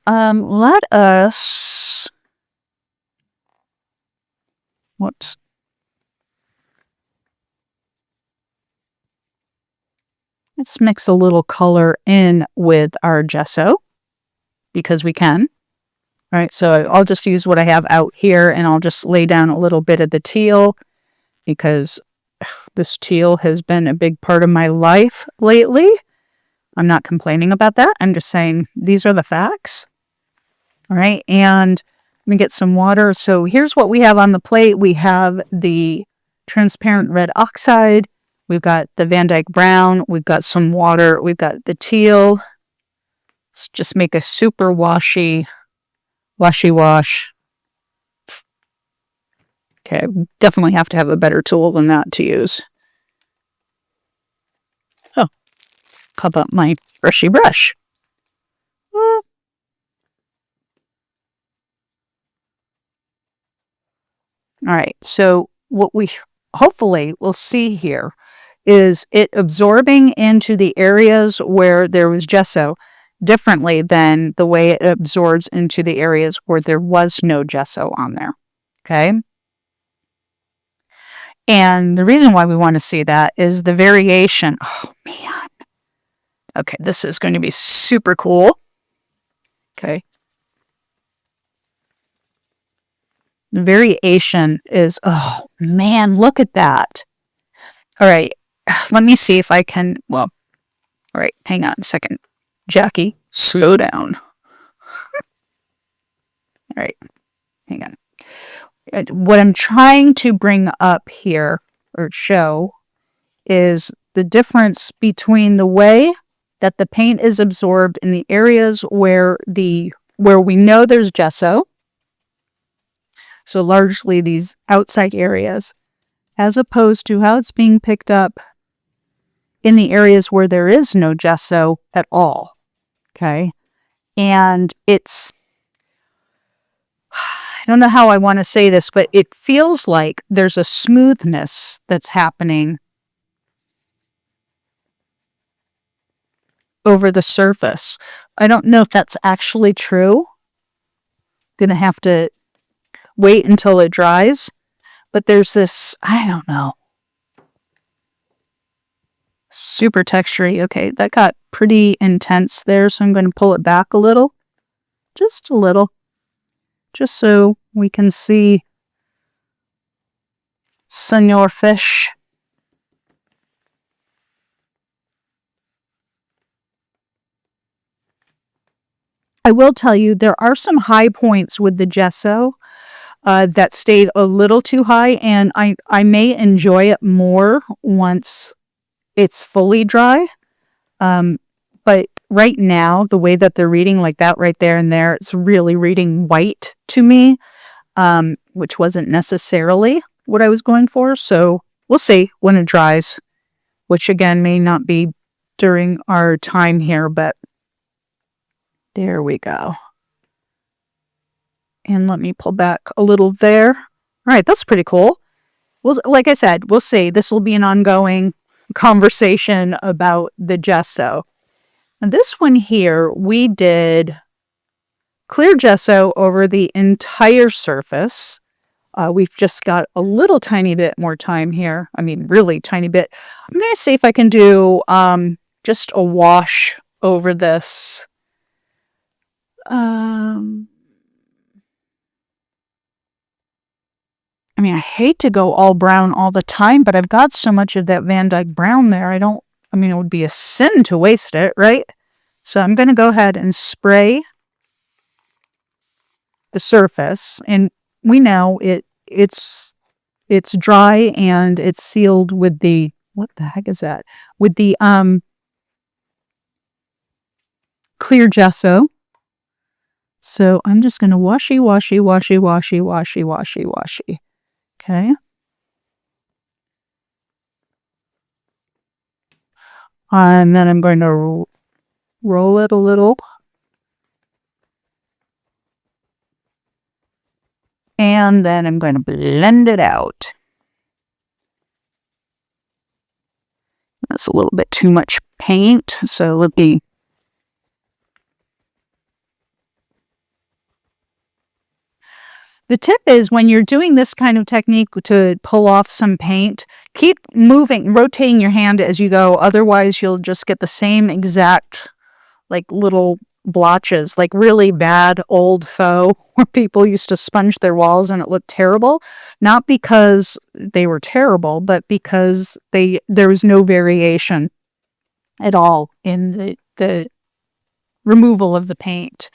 Let us... Whoops. Let's mix a little color in with our gesso, because we can. All right, so I'll just use what I have out here, and I'll just lay down a little bit of the teal, because this teal has been a big part of my life lately. I'm not complaining about that. I'm just saying these are the facts. All right, and let me get some water. So here's what we have on the plate. We have the transparent red oxide. We've got the Van Dyke brown. We've got some water. We've got the teal. Let's just make a super washy wash. Okay, definitely have to have a better tool than that to use. Oh, pop up my brushy brush. All right, so what we hopefully will see here is it absorbing into the areas where there was gesso differently than the way it absorbs into the areas where there was no gesso on there. Okay? And the reason why we want to see that is the variation. Oh, man. Okay, this is going to be super cool. Okay. The variation is, oh, man, look at that. All right, let me see if I can, well, all right, hang on a second. Jackie, slow down. All right, hang on. What I'm trying to bring up here, or show, is the difference between the way that the paint is absorbed in the areas where we know there's gesso, so largely these outside areas, as opposed to how it's being picked up in the areas where there is no gesso at all. Okay, and it's, I don't know how I want to say this, but it feels like there's a smoothness that's happening over the surface. I don't know if that's actually true. Gonna have to wait until it dries, but there's this, I don't know, super textury. Okay, that got pretty intense there, so I'm going to pull it back a little, just a little, just so we can see Senor Fish. I will tell you, there are some high points with the gesso that stayed a little too high, and I may enjoy it more once it's fully dry. But right now, the way that they're reading, like that right there and there, it's really reading white to me, which wasn't necessarily what I was going for. So we'll see when it dries, which again may not be during our time here, but there we go. And let me pull back a little there. All right, that's pretty cool. Well, like I said, we'll see. This will be an ongoing conversation about the gesso. And this one here, we did clear gesso over the entire surface. We've just got a little tiny bit more time here. I mean, really tiny bit. I'm going to see if I can do just a wash over this. I mean, I hate to go all brown all the time, but I've got so much of that Van Dyke brown there. It would be a sin to waste it, right? So I'm going to go ahead and spray the surface, and we know it's dry and it's sealed with the, what the heck is that? With the clear gesso. So I'm just going to washy. Okay. And then I'm going to roll it a little. And then I'm going to blend it out. That's a little bit too much paint, so let me... The tip is when you're doing this kind of technique to pull off some paint, keep moving, rotating your hand as you go. Otherwise, you'll just get the same exact, like, little blotches, like really bad old faux where people used to sponge their walls and it looked terrible. Not because they were terrible, but because there was no variation at all in the removal of the paint.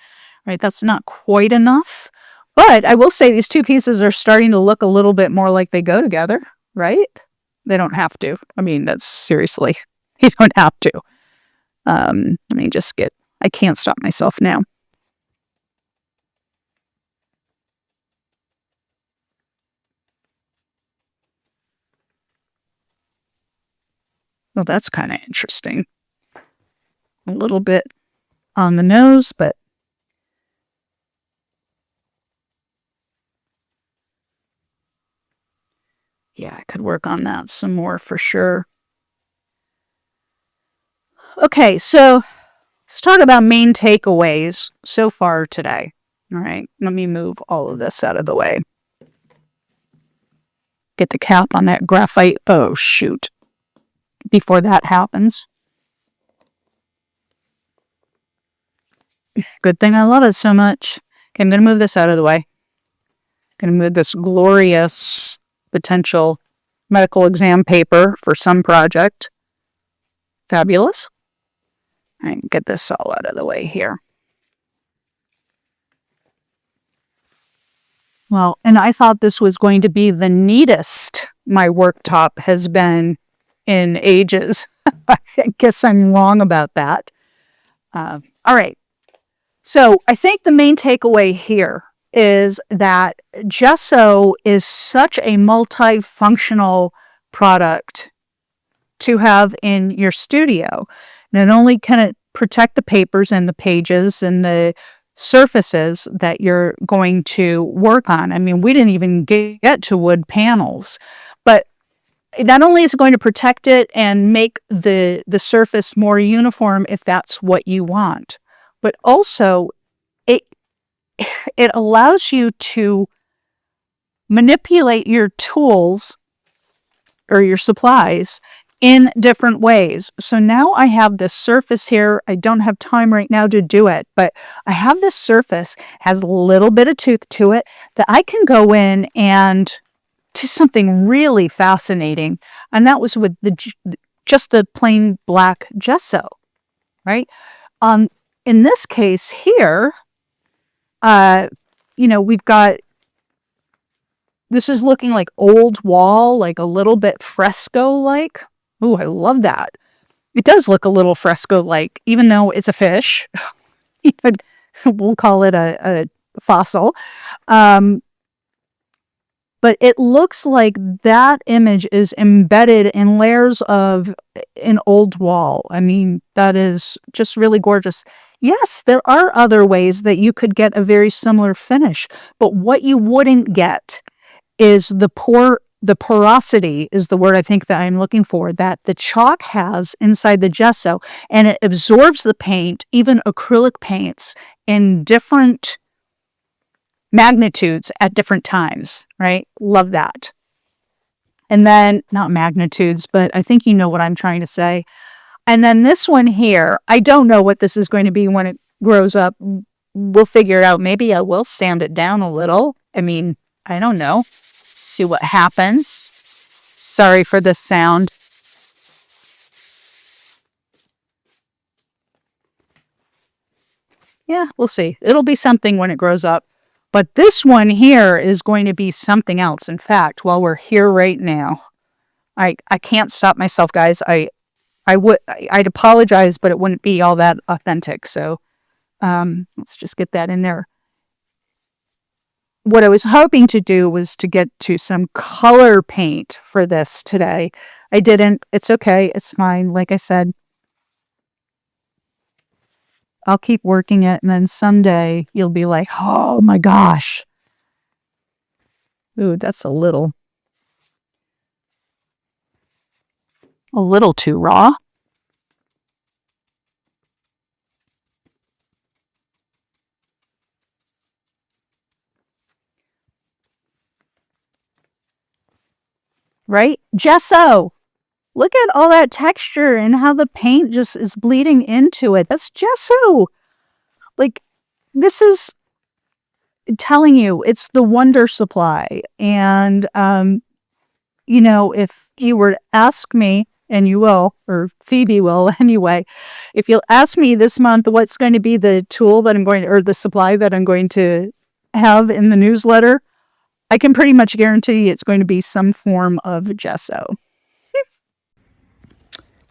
Right? That's not quite enough. But I will say these two pieces are starting to look a little bit more like they go together, right? They don't have to. I mean, that's seriously, you don't have to. I can't stop myself now. Well, that's kind of interesting. A little bit on the nose, but yeah, I could work on that some more for sure. Okay, so let's talk about main takeaways so far today. All right, let me move all of this out of the way. Get the cap on that graphite. Oh, shoot. Before that happens. Good thing I love it so much. Okay, I'm going to move this out of the way. I'm going to move this glorious potential medical exam paper for some project. Fabulous. All right, get this all out of the way here. Well, and I thought this was going to be the neatest my worktop has been in ages. I guess I'm wrong about that. All right. So I think the main takeaway here is that gesso is such a multifunctional product to have in your studio. Not only can it protect the papers and the pages and the surfaces that you're going to work on. I mean, we didn't even get to wood panels, but not only is it going to protect it and make the surface more uniform if that's what you want, but also it allows you to manipulate your tools or your supplies in different ways. So now I have this surface here. I don't have time right now to do it, but I have this surface, has a little bit of tooth to it, that I can go in and do something really fascinating. And that was with just the plain black gesso, right? In this case here, we've got, this is looking like old wall, like a little bit fresco-like. Oh, I love that. It does look a little fresco-like, even though it's a fish. We'll call it a fossil. But it looks like that image is embedded in layers of an old wall. I mean, that is just really gorgeous. Yes, there are other ways that you could get a very similar finish, but what you wouldn't get is the porosity is the word I think that I'm looking for, that the chalk has inside the gesso, and it absorbs the paint, even acrylic paints, in different magnitudes at different times, right? Love that. And then, not magnitudes, but I think you know what I'm trying to say. And then this one here, I don't know what this is going to be when it grows up. We'll figure it out. Maybe I will sand it down a little. I mean, I don't know. See what happens. Sorry for the sound. Yeah, we'll see. It'll be something when it grows up. But this one here is going to be something else. In fact, while we're here right now, I can't stop myself, guys. I'd apologize, but it wouldn't be all that authentic. So let's just get that in there. What I was hoping to do was to get to some color paint for this today. I didn't. It's okay. It's fine. Like I said, I'll keep working it, and then someday you'll be like, oh my gosh. Ooh, that's a little too raw. Right? Gesso. Look at all that texture and how the paint just is bleeding into it. That's gesso. Like, this is telling you it's the wonder supply. And, you know, if you were to ask me, and you will, or Phoebe will anyway, if you'll ask me this month what's going to be the tool that I'm going to, or the supply that I'm going to have in the newsletter, I can pretty much guarantee it's going to be some form of gesso.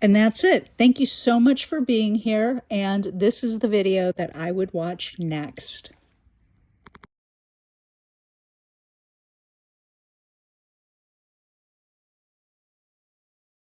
And that's it. Thank you so much for being here. And this is the video that I would watch next.